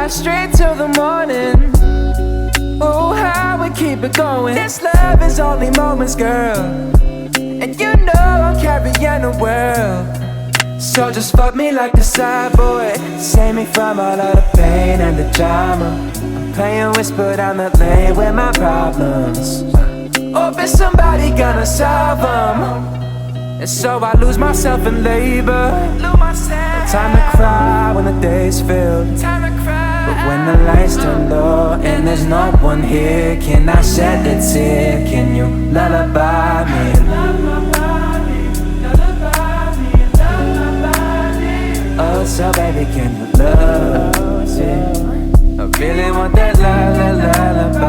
lullaby straight till the morning. Oh, how we keep it going. This love is only moments, girl, and you know I'm carrying the world. So just fuck me like the side boy, save me from all of the pain and the drama. I'm playing whisper down the lane with my problems. Hope it's somebody gonna solve them. And so I lose myself in labor. Time to cry when the day's filled. But when the lights turn low and there's no one here, can I shed a tear? Can you lullaby me? Oh, so baby, can you love me? I really want that lullaby.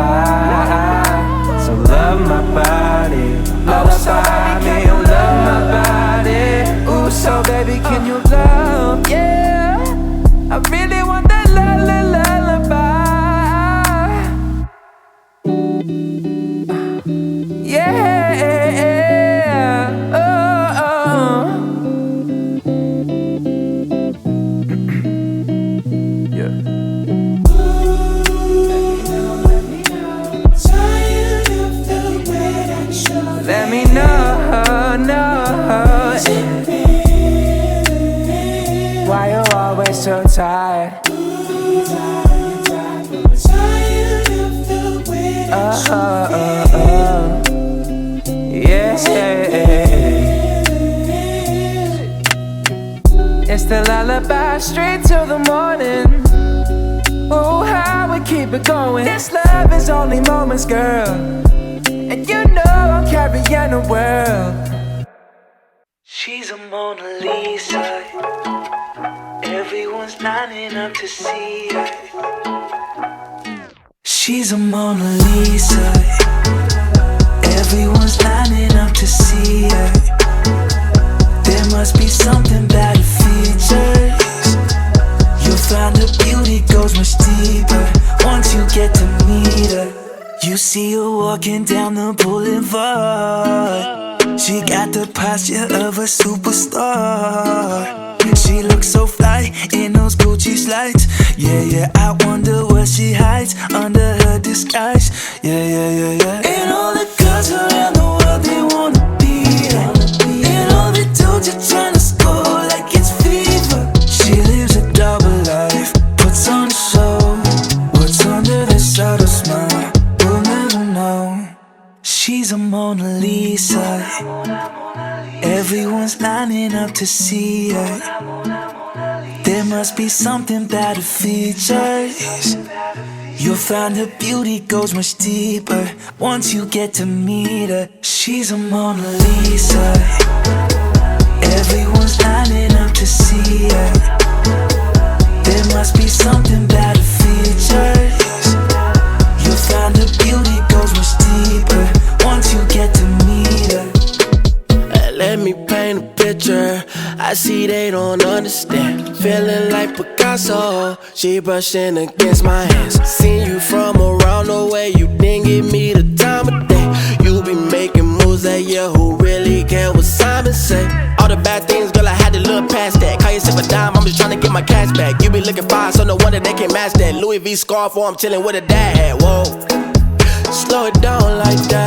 So love my body, lullaby me, oh love my body. Ooh, so baby, can you love? Yeah, I really want that lullaby. Yeah, oh, oh. Yeah. Let me know, why you always so tired? Yeah. It's the lullaby straight till the morning. Oh, how we keep it going. This love is only moments, girl, and you know I'm carrying the world. She's a Mona Lisa. Everyone's lining up to see her. She's a Mona Lisa. Everyone's lining up to see her. There must be something about her features. You'll find her beauty goes much deeper once you get to meet her. You see her walking down the boulevard. She got the posture of a superstar. She looks so fly in those Gucci slides. Yeah, I wonder what she hides under her disguise. Yeah. And all the girls around the world, they wanna be her. And all the dudes are trying to score like it's fever. She lives a double life, puts on a show. What's under the subtle smile, we'll never know. She's a Mona Lisa. Everyone's lining up to see her. There must be something about her features. You'll find her beauty goes much deeper once you get to meet her. She's a Mona Lisa. Everyone's lining up to see her. There must be something about her features. You'll find her beauty goes much deeper once you get to meet her. Let me paint a picture. I see they don't understand. Feeling like Picasso. She brushing against my hands. Seen you from around the way. You didn't give me the time of day. You be making moves that year. Who really care what Simon say? All the bad things, girl, I had to look past that. Call yourself a dime, I'm just trying to get my cash back. You be looking fine, so no wonder they can't match that. Louis V scarf, or I'm chilling with a dad hat. Whoa, slow it down like that.